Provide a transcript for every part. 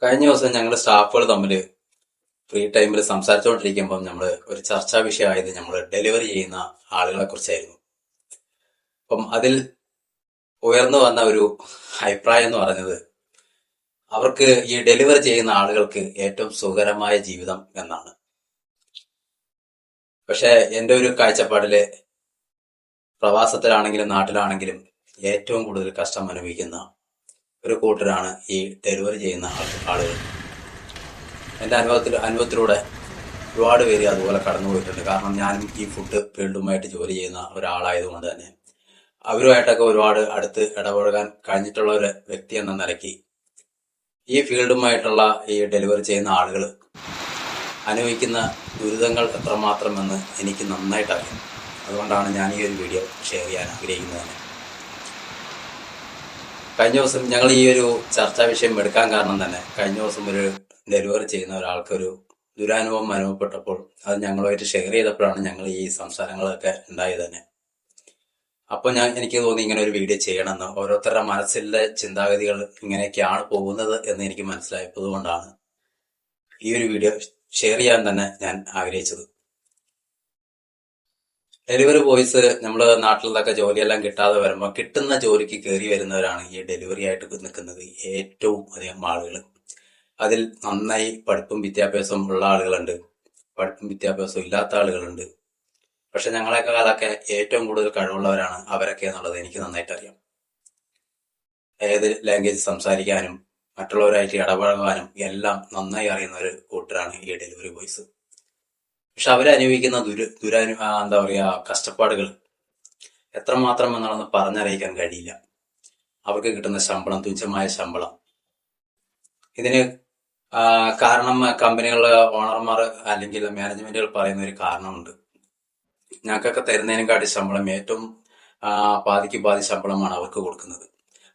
കഴിഞ്ഞ ദിവസം ഞങ്ങൾ സ്റ്റാഫുകൾ തമ്മിൽ ഫ്രീ ടൈമിൽ സംസാരിച്ചുകൊണ്ടിരിക്കുമ്പോൾ നമ്മൾ ഒരു ചർച്ചാ വിഷയമായത് നമ്മൾ ഡെലിവറി ചെയ്യുന്ന ആളുകളെ കുറിച്ചായിരുന്നു. അപ്പം അതിൽ ഉയർന്നു വന്ന ഒരു അഭിപ്രായം എന്ന് പറഞ്ഞത് അവർക്ക് ഈ ഡെലിവറി ചെയ്യുന്ന ആളുകൾക്ക് ഏറ്റവും സുഖകരമായ ജീവിതം എന്നാണ്. പക്ഷെ എൻ്റെ ഒരു കാഴ്ചപ്പാടില് പ്രവാസത്തിലാണെങ്കിലും നാട്ടിലാണെങ്കിലും ഏറ്റവും കൂടുതൽ കഷ്ടം അനുഭവിക്കുന്ന ഒരു കൂട്ടരാണ് ഈ ഡെലിവറി ചെയ്യുന്ന ആളുകൾ. എൻ്റെ അനുഭവത്തിലൂടെ ഒരുപാട് പേര് അതുപോലെ കടന്നു പോയിട്ടുണ്ട്. കാരണം ഞാനും ഈ ഫുഡ് ഫീൽഡുമായിട്ട് ജോലി ചെയ്യുന്ന ഒരാളായതുകൊണ്ട് തന്നെ അവരുമായിട്ടൊക്കെ ഒരുപാട് അടുത്ത് ഇടപഴകാൻ കഴിഞ്ഞിട്ടുള്ള ഒരു വ്യക്തി എന്ന നിലയ്ക്ക് ഈ ഫീൽഡുമായിട്ടുള്ള ഈ ഡെലിവറി ചെയ്യുന്ന ആളുകൾ അനുഭവിക്കുന്ന ദുരിതങ്ങൾ എത്രമാത്രമെന്ന് എനിക്ക് നന്നായിട്ട് അറിയാം. അതുകൊണ്ടാണ് ഞാൻ ഈ ഒരു വീഡിയോ ഷെയർ ചെയ്യാൻ ആഗ്രഹിക്കുന്നത്. കഴിഞ്ഞ ദിവസം ഞങ്ങൾ ഈ ഒരു ചർച്ചാ വിഷയം എടുക്കാൻ കാരണം തന്നെ കഴിഞ്ഞ ദിവസം ഒരു ഡെലിവറി ചെയ്യുന്ന ഒരാൾക്കൊരു ദുരനുഭവം അനുഭവപ്പെട്ടപ്പോൾ അത് ഞങ്ങളുമായിട്ട് ഷെയർ ചെയ്തപ്പോഴാണ് ഞങ്ങൾ ഈ സംസാരങ്ങളൊക്കെ ഉണ്ടായത് തന്നെ. അപ്പോൾ എനിക്ക് തോന്നി ഇങ്ങനെ ഒരു വീഡിയോ ചെയ്യണമെന്ന്. ഓരോരുത്തരുടെ മനസ്സിലെ ചിന്താഗതികൾ ഇങ്ങനെയൊക്കെയാണ് പോകുന്നത് എന്ന് എനിക്ക് മനസ്സിലായപ്പോൾ കൊണ്ടാണ് ഈ ഒരു വീഡിയോ ഷെയർ ചെയ്യാൻ തന്നെ ഞാൻ ആഗ്രഹിച്ചത്. ഡെലിവറി ബോയ്സ് നമ്മുടെ നാട്ടിലൊക്കെ ജോലിയെല്ലാം കിട്ടാതെ വരുമ്പോൾ കിട്ടുന്ന ജോലിക്ക് കയറി വരുന്നവരാണ് ഈ ഡെലിവറി ആയിട്ട് നിൽക്കുന്നത് ഏറ്റവും അധികം ആളുകൾ. അതിൽ നന്നായി പഠിപ്പും വിദ്യാഭ്യാസവും ഉള്ള ആളുകളുണ്ട്, പഠിപ്പും വിദ്യാഭ്യാസവും ഇല്ലാത്ത ആളുകളുണ്ട്. പക്ഷെ ഞങ്ങളെക്കാളൊക്കെ ഏറ്റവും കൂടുതൽ കഴിവുള്ളവരാണ് അവരൊക്കെ എന്നുള്ളത് എനിക്ക് നന്നായിട്ട് അറിയാം. ഏത് ലാംഗ്വേജ് സംസാരിക്കാനും മറ്റുള്ളവരായിട്ട് ഇടപഴകാനും എല്ലാം നന്നായി അറിയുന്ന ഒരു കൂട്ടരാണ് ഈ ഡെലിവറി ബോയ്സ്. പക്ഷെ അവരനുഭവിക്കുന്ന എന്താ പറയാ കഷ്ടപ്പാടുകൾ എത്രമാത്രം എന്നുള്ളതെന്ന് പറഞ്ഞറിയിക്കാൻ കഴിയില്ല. അവർക്ക് കിട്ടുന്ന ശമ്പളം, തുച്ഛമായ ശമ്പളം. ഇതിന് കാരണം കമ്പനികളുടെ ഓണർമാർ അല്ലെങ്കിൽ മാനേജ്മെന്റുകൾ പറയുന്ന ഒരു കാരണമുണ്ട്. ഞങ്ങൾക്കൊക്കെ തരുന്നതിനെക്കാട്ടി ശമ്പളം ഏറ്റവും പാതിക്ക് പാതി ശമ്പളമാണ് അവർക്ക് കൊടുക്കുന്നത്.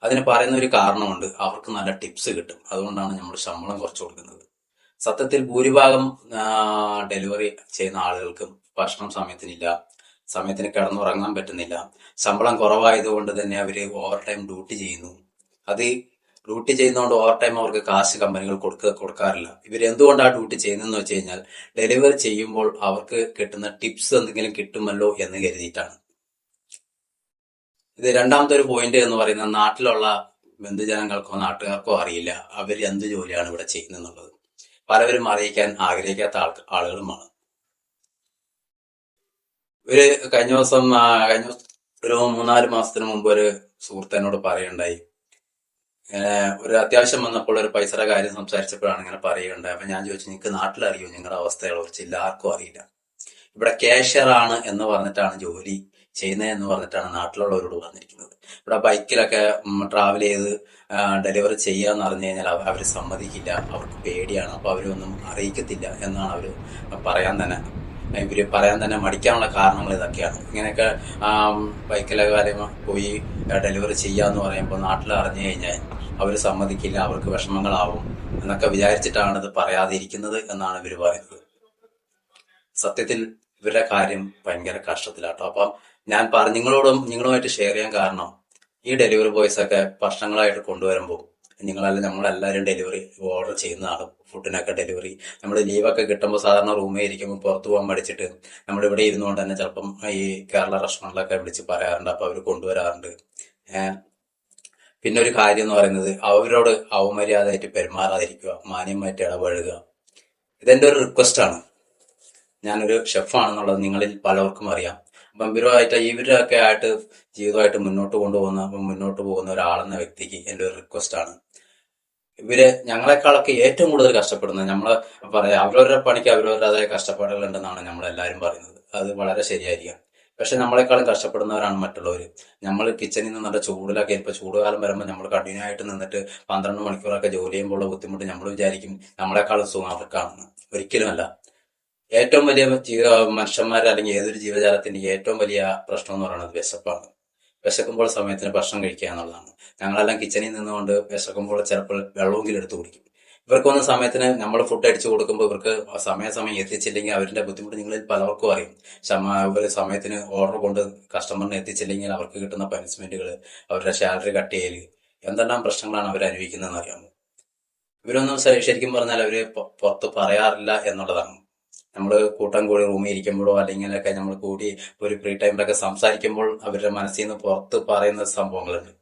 അതിന് പറയുന്ന ഒരു കാരണമുണ്ട്, അവർക്ക് നല്ല ടിപ്സ് കിട്ടും, അതുകൊണ്ടാണ് നമ്മൾ ശമ്പളം കുറച്ച് കൊടുക്കുന്നത്. സത്യത്തിൽ ഭൂരിഭാഗം ഡെലിവറി ചെയ്യുന്ന ആളുകൾക്കും ഭക്ഷണം സമയത്തിനില്ല, സമയത്തിന് കിടന്നുറങ്ങാൻ പറ്റുന്നില്ല. ശമ്പളം കുറവായതുകൊണ്ട് തന്നെ അവര് ഓവർ ടൈം ഡ്യൂട്ടി ചെയ്യുന്നു. അത് ഡ്യൂട്ടി ചെയ്യുന്നതുകൊണ്ട് ഓവർ ടൈം അവർക്ക് കാശ് കമ്പനികൾ കൊടുക്കാറില്ല. ഇവരെന്തുകൊണ്ടാണ് ഡ്യൂട്ടി ചെയ്യുന്നതെന്ന് വെച്ച് കഴിഞ്ഞാൽ ഡെലിവറി ചെയ്യുമ്പോൾ അവർക്ക് കിട്ടുന്ന ടിപ്സ് എന്തെങ്കിലും കിട്ടുമല്ലോ എന്ന് കരുതിയിട്ടാണ്. ഇത് രണ്ടാമത്തെ ഒരു പോയിന്റ് എന്ന് പറയുന്നത് നാട്ടിലുള്ള ബന്ധുജനങ്ങൾക്കോ നാട്ടുകാർക്കോ അറിയില്ല അവർ എന്ത് ജോലിയാണ് ഇവിടെ ചെയ്യുന്നതെന്നുള്ളത്. പലവരും അറിയിക്കാൻ ആഗ്രഹിക്കാത്ത ആളുകളുമാണ്. കഴിഞ്ഞ ഒരു 3-4 മാസത്തിന് മുമ്പ് ഒരു സുഹൃത്ത് എന്നോട് പറയുണ്ടായി, ഒരു അത്യാവശ്യം വന്നപ്പോൾ ഒരു പൈസയുടെ കാര്യം സംസാരിച്ചപ്പോഴാണ് ഇങ്ങനെ പറയുകയുണ്ടായി. അപ്പൊ ഞാൻ ചോദിച്ചു, നിങ്ങൾക്ക് നാട്ടിലറിയോ നിങ്ങളുടെ അവസ്ഥകളെ കുറിച്ച്? ഇല്ല, ആർക്കും അറിയില്ല. ഇവിടെ കാഷ്യർ ആണ് എന്ന് പറഞ്ഞിട്ടാണ് ജോലി ചെയ്യുന്നതെന്ന് പറഞ്ഞിട്ടാണ് നാട്ടിലുള്ളവരോട് പറഞ്ഞിരിക്കുന്നത്. ഇവിടെ ബൈക്കിലൊക്കെ ട്രാവൽ ചെയ്ത് ഡെലിവറി ചെയ്യാന്ന് പറഞ്ഞു കഴിഞ്ഞാൽ അവർ സമ്മതിക്കില്ല, അവർക്ക് പേടിയാണ്. അപ്പൊ അവരൊന്നും അറിയിക്കത്തില്ല എന്നാണ് അവര് പറയാൻ തന്നെ മടിക്കാനുള്ള കാരണങ്ങൾ ഇതൊക്കെയാണ്. ഇങ്ങനെയൊക്കെ ബൈക്കിലെ കാര്യം പോയി ഡെലിവറി ചെയ്യാന്ന് പറയുമ്പോൾ നാട്ടിൽ അറിഞ്ഞു കഴിഞ്ഞാൽ അവർ സമ്മതിക്കില്ല, അവർക്ക് വിഷമങ്ങളാവും എന്നൊക്കെ വിചാരിച്ചിട്ടാണ് ഇത് പറയാതിരിക്കുന്നത് എന്നാണ് ഇവര് പറയുന്നത്. സത്യത്തിൽ ഇവരുടെ കാര്യം ഭയങ്കര കഷ്ടത്തിലാട്ടോ. അപ്പം ഞാൻ നിങ്ങളുമായിട്ട് ഷെയർ ചെയ്യാൻ കാരണം, ഈ ഡെലിവറി ബോയ്സ് ഒക്കെ വർഷങ്ങളായിട്ട് കൊണ്ടുവരുമ്പോൾ നമ്മളെല്ലാവരും ഡെലിവറി ഓർഡർ ചെയ്യുന്നതാണ്. ഫുഡിനൊക്കെ ഡെലിവറി നമ്മൾ ലീവൊക്കെ കിട്ടുമ്പോൾ സാധാരണ റൂമിൽ ഇരിക്കുമ്പോൾ പുറത്തു പോകാൻ പഠിച്ചിട്ട് നമ്മളിവിടെ ഇരുന്നുകൊണ്ട് തന്നെ ചിലപ്പം ഈ കേരള റെസ്റ്റോറൻറ്റിലൊക്കെ വിളിച്ച് പറയാറുണ്ട്. അപ്പൊ അവർ കൊണ്ടുവരാറുണ്ട്. പിന്നെ ഒരു കാര്യം എന്ന് പറയുന്നത്, അവരോട് അവമര്യാദയായിട്ട് പെരുമാറാതിരിക്കുക, മാന്യമായിട്ട് ഇടപഴകുക. ഇതെന്റെ ഒരു റിക്വസ്റ്റ് ആണ്. ഞാനൊരു ഷെഫാണെന്നുള്ളത് നിങ്ങളിൽ പലർക്കും അറിയാം. അപ്പം ഇവരൊക്കെ ആയിട്ട് ജീവിതമായിട്ട് മുന്നോട്ട് പോകുന്ന ഒരാളെന്ന വ്യക്തിക്ക് എൻ്റെ ഒരു റിക്വസ്റ്റ് ആണ്, ഞങ്ങളെക്കാളൊക്കെ ഏറ്റവും കൂടുതൽ കഷ്ടപ്പെടുന്നത് അവരവരുടെ പണിക്ക് അവരവരുടേതായ കഷ്ടപ്പാടുകൾ ഉണ്ടെന്നാണ് നമ്മളെല്ലാവരും പറയുന്നത്. അത് വളരെ ശരിയായിരിക്കാം. പക്ഷെ നമ്മളെക്കാളും കഷ്ടപ്പെടുന്നവരാണ് മറ്റുള്ളവർ. നമ്മൾ കിച്ചണിൽ നിന്നിട്ട് ചൂടിലൊക്കെ ഇപ്പൊ ചൂടുകാലം വരുമ്പോൾ നമ്മൾ കണ്ടിന്യൂ ആയിട്ട് നിന്നിട്ട് 12 മണിക്കൂറൊക്കെ ജോലി ചെയ്യുമ്പോഴുള്ള ബുദ്ധിമുട്ട് നമ്മൾ വിചാരിക്കും നമ്മളെക്കാളും സുഖം അവർക്കാണെന്ന്. ഒരിക്കലുമല്ല. ഏറ്റവും വലിയ മനുഷ്യന്മാർ അല്ലെങ്കിൽ ഏതൊരു ജീവജാലത്തിന്റെ ഏറ്റവും വലിയ പ്രശ്നം എന്ന് പറയുന്നത് വിശപ്പാണ്. വിശക്കുമ്പോൾ സമയത്തിന് ഭക്ഷണം കഴിക്കുക എന്നുള്ളതാണ്. ഞങ്ങളെല്ലാം കിച്ചണിൽ നിന്നുകൊണ്ട് വിശക്കുമ്പോൾ ചിലപ്പോൾ വെള്ളമെങ്കിലും എടുത്തു കുടിക്കും. ഇവർക്കൊന്നും സമയത്തിന് നമ്മൾ ഫുഡ് അടിച്ചു കൊടുക്കുമ്പോൾ ഇവർക്ക് സമയം എത്തിച്ചില്ലെങ്കിൽ അവരുടെ ബുദ്ധിമുട്ട് നിങ്ങളിൽ പലർക്കും അറിയും. ഒരു സമയത്തിന് ഓർഡർ കൊണ്ട് കസ്റ്റമറിന് എത്തിച്ചില്ലെങ്കിൽ അവർക്ക് കിട്ടുന്ന പനിഷ്മെന്റുകൾ, അവരുടെ സാലറി കട്ട് ചെയ്യൽ, എന്തെല്ലാം പ്രശ്നങ്ങളാണ് അവർ അനുഭവിക്കുന്നതെന്ന് അറിയാമോ? ഇവരൊന്നും ശരിക്കും പറഞ്ഞാൽ അവര് പുറത്ത് പറയാറില്ല എന്നുള്ളതാണ്. നമ്മൾ കൂട്ടം കൂടി റൂമിൽ ഇരിക്കുമ്പോഴോ അല്ലെങ്കിലൊക്കെ നമ്മൾ കൂടി ഒരു ഫ്രീ ടൈമിലൊക്കെ സംസാരിക്കുമ്പോൾ അവരുടെ മനസ്സിൽ നിന്ന് പുറത്ത് പറയുന്ന സംഭവങ്ങളുണ്ട്,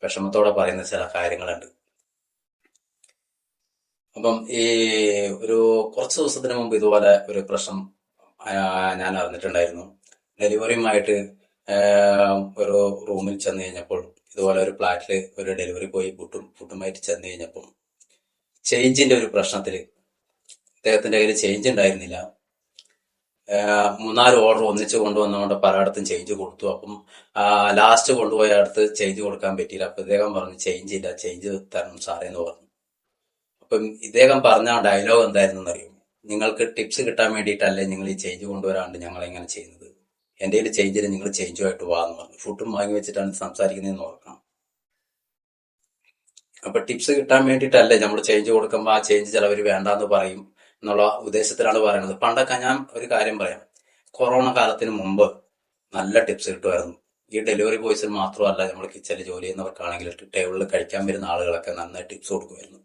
വിഷമത്തോടെ പറയുന്ന ചില കാര്യങ്ങളുണ്ട്. അപ്പം ഈ ഒരു കുറച്ച് ദിവസത്തിന് മുമ്പ് ഇതുപോലെ ഒരു പ്രശ്നം ഞാൻ അറിഞ്ഞിട്ടുണ്ടായിരുന്നു. ഡെലിവറിയുമായിട്ട് ഒരു റൂമിൽ ചെന്ന് കഴിഞ്ഞപ്പോൾ, ഇതുപോലെ ഒരു ഫ്ലാറ്റിൽ ഒരു ഡെലിവറി ബോയ് ഫുഡുമായിട്ട് ചെന്ന് കഴിഞ്ഞപ്പോൾ ചേഞ്ചിന്റെ ഒരു പ്രശ്നത്തിൽ അദ്ദേഹത്തിന്റെ കയ്യിൽ ചേഞ്ച് ഉണ്ടായിരുന്നില്ല. 3-4 ഓർഡർ ഒന്നിച്ച് കൊണ്ടുവന്നുകൊണ്ട് പലയിടത്തും ചേഞ്ച് കൊടുത്തു. അപ്പം ലാസ്റ്റ് കൊണ്ടുപോയ അടുത്ത് ചേഞ്ച് കൊടുക്കാൻ പറ്റിയില്ല. അപ്പൊ ഇദ്ദേഹം പറഞ്ഞു ചേഞ്ച് ഇല്ല, ചേഞ്ച് തരണം സാറേ എന്ന് പറഞ്ഞു. അപ്പം ഇദ്ദേഹം പറഞ്ഞ ഡയലോഗ് എന്തായിരുന്നു അറിയും, നിങ്ങൾക്ക് ടിപ്സ് കിട്ടാൻ വേണ്ടിയിട്ടല്ലേ നിങ്ങൾ ഈ ചേഞ്ച് കൊണ്ടുവരാണ്ട് ഞങ്ങൾ എങ്ങനെ ചെയ്യുന്നത്, എന്റെ കയ്യിൽ ചേഞ്ചിന് നിങ്ങൾ ചേഞ്ചുമായിട്ട് വാന്ന് പറഞ്ഞു. ഫുഡും വാങ്ങി വെച്ചിട്ടാണ് സംസാരിക്കുന്നതെന്ന് ഓർക്കണം. അപ്പൊ ടിപ്സ് കിട്ടാൻ വേണ്ടിയിട്ടല്ലേ നമ്മൾ ചേഞ്ച് കൊടുക്കുമ്പോൾ ആ ചേഞ്ച് ചിലവർ വേണ്ടാന്ന് പറയും എന്നുള്ള ഉദ്ദേശത്തിലാണ് പറയുന്നത്. പണ്ടൊക്കെ ഞാൻ ഒരു കാര്യം പറയാം, കൊറോണ കാലത്തിന് മുമ്പ് നല്ല ടിപ്സ് കിട്ടുമായിരുന്നു. ഈ ഡെലിവറി ബോയ്സിന് മാത്രമല്ല, നമ്മൾ കിച്ചണിൽ ജോലി ചെയ്യുന്നവർക്കാണെങ്കിൽ ടേബിളിൽ കഴിക്കാൻ വരുന്ന ആളുകളൊക്കെ നന്നായി ടിപ്സ് കൊടുക്കുമായിരുന്നു.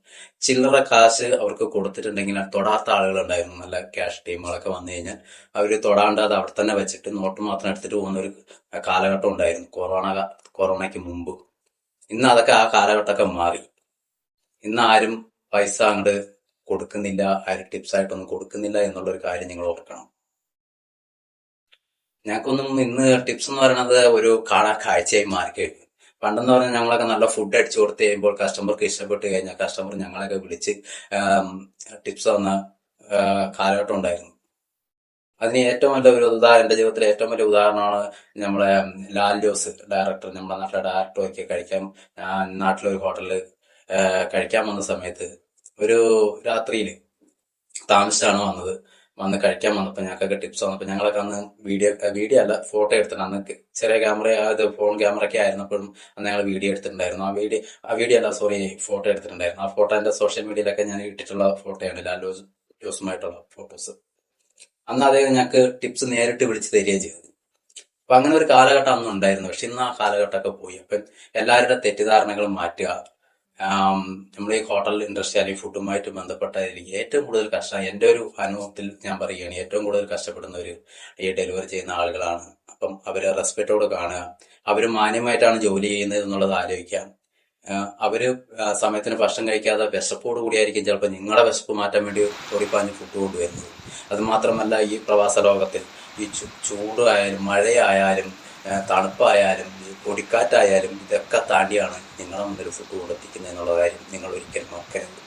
ചില്ലറ കാശ് അവർക്ക് കൊടുത്തിട്ടുണ്ടെങ്കിൽ തൊടാത്ത ആളുകളുണ്ടായിരുന്നു. നല്ല ക്യാഷ് ടീമുകളൊക്കെ വന്നു കഴിഞ്ഞാൽ അവർ തൊടാണ്ട് അത് അവിടെ തന്നെ വെച്ചിട്ട് നോട്ട് മാത്രം എടുത്തിട്ട് പോകുന്ന ഒരു കാലഘട്ടം ഉണ്ടായിരുന്നു കൊറോണയ്ക്ക് മുമ്പ്. ഇന്ന് അതൊക്കെ ആ കാലഘട്ടമൊക്കെ മാറി. ഇന്ന് ആരും പൈസ അങ്ങോട്ട് കൊടുക്കുന്നില്ല, ആരും ടിപ്സ് ആയിട്ടൊന്നും കൊടുക്കുന്നില്ല എന്നുള്ളൊരു കാര്യം നിങ്ങൾ ഓർക്കണം. ഞങ്ങൾക്കൊന്നും ഇന്ന് ടിപ്സ് എന്ന് പറയുന്നത് ഒരു കാണാൻ കാഴ്ചയായി മാറിക്കഴിഞ്ഞു. പണ്ടെന്ന് പറഞ്ഞാൽ ഞങ്ങളൊക്കെ നല്ല ഫുഡ് അടിച്ചു കൊടുത്തു കഴിയുമ്പോൾ കസ്റ്റമർക്ക് ഇഷ്ടപ്പെട്ട് കഴിഞ്ഞാൽ കസ്റ്റമർ ഞങ്ങളെയൊക്കെ വിളിച്ച് ടിപ്സ് തന്ന കാലഘട്ടം ഉണ്ടായിരുന്നു. അതിന് ഏറ്റവും വലിയ ഒരു എന്റെ ജീവിതത്തിലെ ഏറ്റവും വലിയ ഉദാഹരണമാണ് നമ്മളെ ലാൽ ജോസ് ഡയറക്ടർ, നമ്മുടെ നാട്ടിലെ ഡയറക്ടറൊക്കെ കഴിക്കാൻ നാട്ടിലൊരു ഹോട്ടലിൽ കഴിക്കാൻ വന്ന സമയത്ത് ഒരു രാത്രിയിൽ താമസിച്ചാണ് വന്ന് കഴിക്കാൻ വന്നപ്പോൾ ഞങ്ങൾക്കൊക്കെ ടിപ്സ് വന്നപ്പോൾ ഞങ്ങളൊക്കെ അന്ന് വീഡിയോ അല്ല ഫോട്ടോ എടുത്തിട്ടുണ്ട്. അന്ന് ചെറിയ ക്യാമറ, അത് ഫോൺ ക്യാമറ ഒക്കെ ആയിരുന്നപ്പോഴും അന്ന് ഞങ്ങൾ വീഡിയോ എടുത്തിട്ടുണ്ടായിരുന്നു. ആ വീഡിയോ അല്ല സോറി ഫോട്ടോ എടുത്തിട്ടുണ്ടായിരുന്നു. ആ ഫോട്ടോ എന്റെ സോഷ്യൽ മീഡിയയിലൊക്കെ ഞാൻ ഇട്ടിട്ടുള്ള ഫോട്ടോയാണ്, ലാൽ ജോസുമായിട്ടുള്ള ഫോട്ടോസ്. അന്ന് അദ്ദേഹം ഞങ്ങൾക്ക് ടിപ്സ് നേരിട്ട് വിളിച്ച് തരികയും ചെയ്തു. അപ്പൊ അങ്ങനെ ഒരു കാലഘട്ടം അന്ന് ഉണ്ടായിരുന്നു. പക്ഷെ ഇന്ന് ആ കാലഘട്ടമൊക്കെ പോയി. അപ്പൊ എല്ലാവരുടെ തെറ്റിദ്ധാരണകളും മാറ്റുക. നമ്മൾ ഈ ഹോട്ടൽ ഇൻഡസ്ട്രി അല്ലെങ്കിൽ ഫുഡുമായിട്ട് ബന്ധപ്പെട്ട എനിക്ക് ഏറ്റവും കൂടുതൽ കഷ്ടം, എൻ്റെ ഒരു അനുഭവത്തിൽ ഞാൻ പറയുകയാണ്, ഏറ്റവും കൂടുതൽ കഷ്ടപ്പെടുന്നവർ ഈ ഡെലിവറി ചെയ്യുന്ന ആളുകളാണ്. അപ്പം അവരെ റെസ്പെക്റ്റോട് കാണുക, അവർ മാന്യമായിട്ടാണ് ജോലി ചെയ്യുന്നത് എന്നുള്ളത് ആലോചിക്കാം. അവര് സമയത്തിന് ഭക്ഷണം കഴിക്കാതെ വിശപ്പോട് കൂടിയായിരിക്കും ചിലപ്പോൾ നിങ്ങളുടെ വിശപ്പ് മാറ്റാൻ വേണ്ടി ഓടിപ്പാഞ്ഞ് ഫുഡ് കൊണ്ടുവരുന്നത്. അത് മാത്രമല്ല, ഈ പ്രവാസ ലോകത്തിൽ ഈ ചൂട് ആയാലും മഴയായാലും തണുപ്പായാലും പൊടിക്കാറ്റായാലും ഇതൊക്കെ താണ്ടിയാണ് നിങ്ങളെ മുന്നിൽ ഫുഡ് കൊണ്ടെത്തിക്കുന്നത് എന്നുള്ള കാര്യം നിങ്ങൾ ഒരിക്കലും നോക്കരുത്.